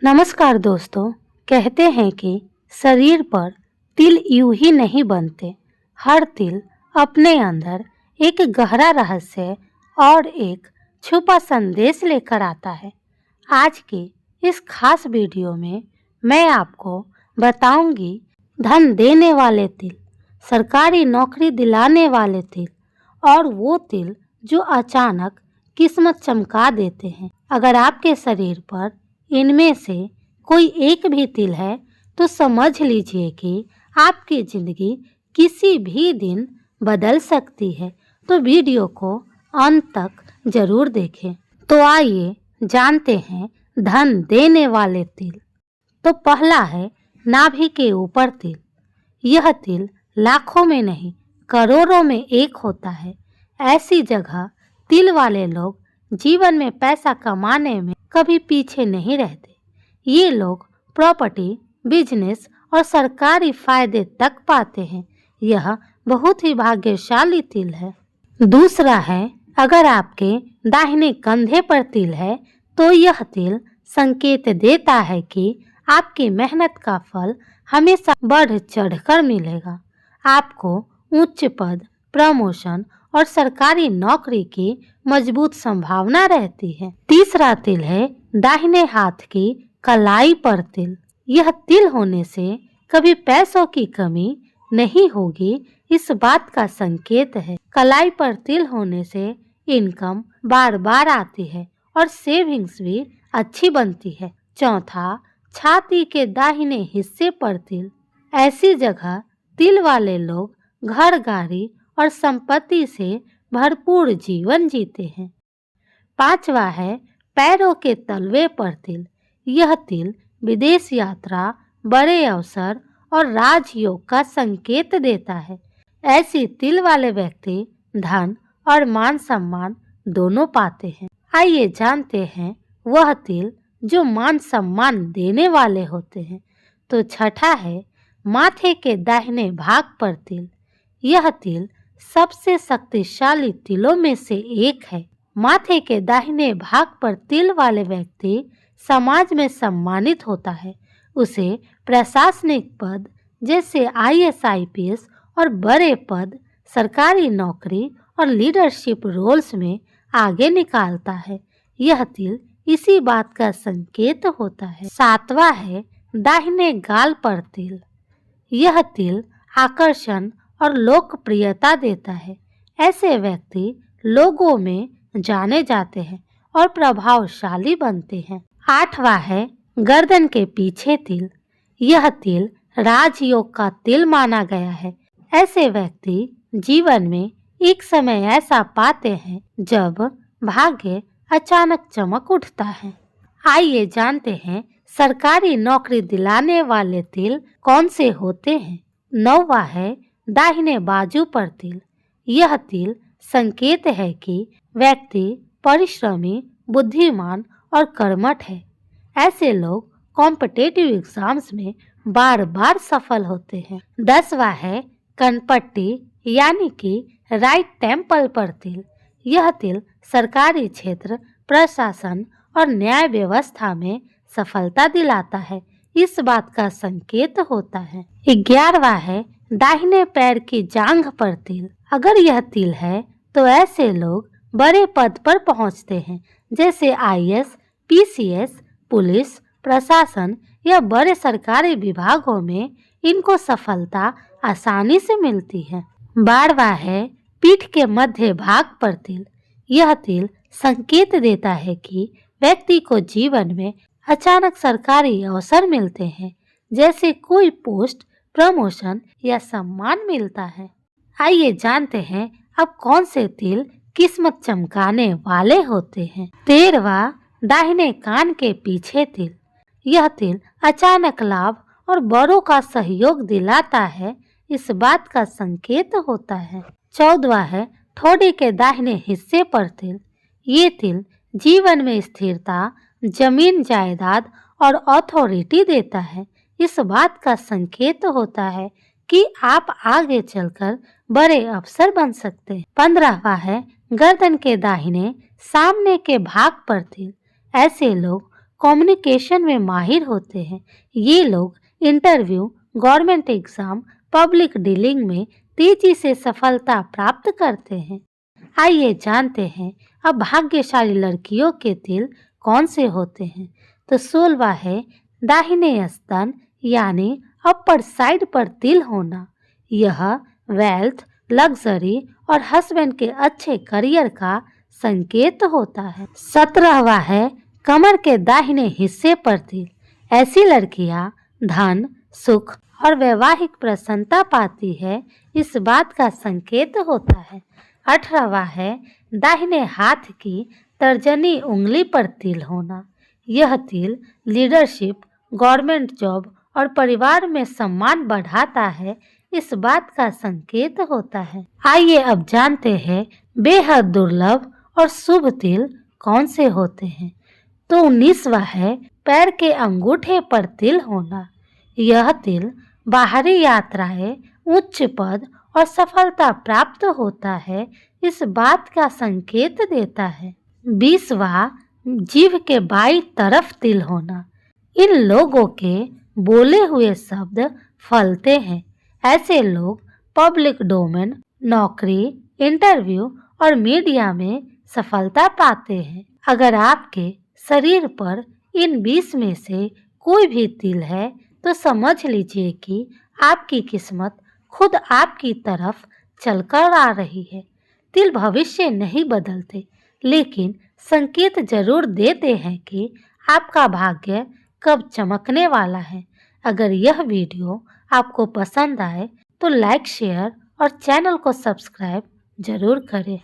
नमस्कार दोस्तों। कहते हैं कि शरीर पर तिल यूं ही नहीं बनते। हर तिल अपने अंदर एक गहरा रहस्य और एक छुपा संदेश लेकर आता है। आज की इस खास वीडियो में मैं आपको बताऊंगी धन देने वाले तिल, सरकारी नौकरी दिलाने वाले तिल और वो तिल जो अचानक किस्मत चमका देते हैं। अगर आपके शरीर पर इनमें से कोई एक भी तिल है तो समझ लीजिए कि आपकी ज़िंदगी किसी भी दिन बदल सकती है। तो वीडियो को अंत तक ज़रूर देखें। तो आइए जानते हैं धन देने वाले तिल। तो पहला है नाभि के ऊपर तिल। यह तिल लाखों में नहीं करोड़ों में एक होता है। ऐसी जगह तिल वाले लोग जीवन में पैसा कमाने में कभी पीछे नहीं रहते। ये लोग प्रॉपर्टी, बिजनेस और सरकारी फायदे तक पाते हैं। यह बहुत ही भाग्यशाली तिल है। दूसरा है, अगर आपके दाहिने कंधे पर तिल है तो यह तिल संकेत देता है कि आपकी मेहनत का फल हमेशा बढ़ चढ़कर मिलेगा। आपको उच्च पद, प्रमोशन और सरकारी नौकरी की मजबूत संभावना रहती है। तीसरा तिल है दाहिने हाथ की कलाई पर तिल। यह तिल होने से कभी पैसों की कमी नहीं होगी, इस बात का संकेत है। कलाई पर तिल होने से इनकम बार बार आती है और सेविंग्स भी अच्छी बनती है। चौथा, छाती के दाहिने हिस्से पर तिल। ऐसी जगह तिल वाले लोग घर, गाड़ी और संपत्ति से भरपूर जीवन जीते हैं। पांचवा है पैरों के तलवे पर तिल। यह तिल विदेश यात्रा, बड़े अवसर और राजयोग का संकेत देता है। ऐसी तिल वाले व्यक्ति धन और मान सम्मान दोनों पाते हैं। आइए जानते हैं वह तिल जो मान सम्मान देने वाले होते हैं। तो छठा है माथे के दाहिने भाग पर तिल। यह तिल सबसे शक्तिशाली तिलों में से एक है। माथे के दाहिने भाग पर तिल वाले व्यक्ति समाज में सम्मानित होता है। उसे प्रशासनिक पद जैसे IAS, IPS और बड़े पद, सरकारी नौकरी और लीडरशिप रोल्स में आगे निकालता है। यह तिल इसी बात का संकेत होता है। सातवां है दाहिने गाल पर तिल। यह तिल आकर्षण और लोकप्रियता देता है। ऐसे व्यक्ति लोगों में जाने जाते हैं और प्रभावशाली बनते हैं। आठवां है गर्दन के पीछे तिल। यह तिल राजयोग का तिल माना गया है। ऐसे व्यक्ति जीवन में एक समय ऐसा पाते हैं जब भाग्य अचानक चमक उठता है। आइए जानते हैं सरकारी नौकरी दिलाने वाले तिल कौन से होते हैं। नौवां है दाहिने बाजू पर तिल। यह तिल संकेत है कि व्यक्ति परिश्रमी, बुद्धिमान और कर्मठ है। ऐसे लोग कॉम्पिटिटिव एग्जाम्स में बार बार सफल होते हैं। 10वां है कनपट्टी यानी कि राइट टेम्पल पर तिल। यह तिल सरकारी क्षेत्र, प्रशासन और न्याय व्यवस्था में सफलता दिलाता है, इस बात का संकेत होता है। 11वां है दाहिने पैर की जांघ पर तिल। अगर यह तिल है तो ऐसे लोग बड़े पद पर पहुंचते हैं जैसे IAS, PCS, पुलिस, प्रशासन या बड़े सरकारी विभागों में इनको सफलता आसानी से मिलती है। 12वां है पीठ के मध्य भाग पर तिल। यह तिल संकेत देता है कि व्यक्ति को जीवन में अचानक सरकारी अवसर मिलते हैं, जैसे कोई पोस्ट, प्रमोशन या सम्मान मिलता है। आइए जानते हैं अब कौन से तिल किस्मत चमकाने वाले होते हैं। 13वां दाहिने कान के पीछे तिल। यह तिल अचानक लाभ और बड़ों का सहयोग दिलाता है, इस बात का संकेत होता है। 14वां है ठोड़ी के दाहिने हिस्से पर तिल। ये तिल जीवन में स्थिरता, जमीन जायदाद और अथॉरिटी देता है, इस बात का संकेत होता है कि आप आगे चलकर बड़े अफसर बन सकते हैं। 15वां है गर्दन के दाहिने सामने के भाग पर तिल। ऐसे लोग कम्युनिकेशन में माहिर होते हैं। ये लोग interview, government exam, public dealing में तेजी से सफलता प्राप्त करते हैं। आइए जानते हैं अब भाग्यशाली लड़कियों के तिल कौन से होते हैं। तो 16वां है दाहिने स्तन यानी अपर साइड पर तिल होना। यह वेल्थ, लग्जरी और हस्बैंड के अच्छे करियर का संकेत होता है। 17वां है कमर के दाहिने हिस्से पर तिल। ऐसी लड़कियां धन, सुख और वैवाहिक प्रसन्नता पाती है, इस बात का संकेत होता है। 18वां है दाहिने हाथ की तर्जनी उंगली पर तिल होना। यह तिल लीडरशिप, गवर्नमेंट जॉब और परिवार में सम्मान बढ़ाता है, इस बात का संकेत होता है। आइए अब जानते हैं बेहद दुर्लभ और शुभ तिल कौन से होते हैं। तो 19वां है पैर के अंगूठे पर तिल होना। यह तिल बाहरी यात्राएं, उच्च पद और सफलता प्राप्त होता है, इस बात का संकेत देता है। 20वां जीभ के बाईं तरफ तिल होना। इन लोगों के बोले हुए शब्द फलते हैं। ऐसे लोग पब्लिक डोमेन, नौकरी, इंटरव्यू और मीडिया में सफलता पाते हैं। अगर आपके शरीर पर इन 20 में से कोई भी तिल है तो समझ लीजिए कि आपकी किस्मत खुद आपकी तरफ चलकर आ रही है। तिल भविष्य नहीं बदलते, लेकिन संकेत जरूर देते हैं कि आपका भाग्य कब चमकने वाला है। अगर यह वीडियो आपको पसंद आए तो लाइक, शेयर और चैनल को सब्सक्राइब जरूर करें।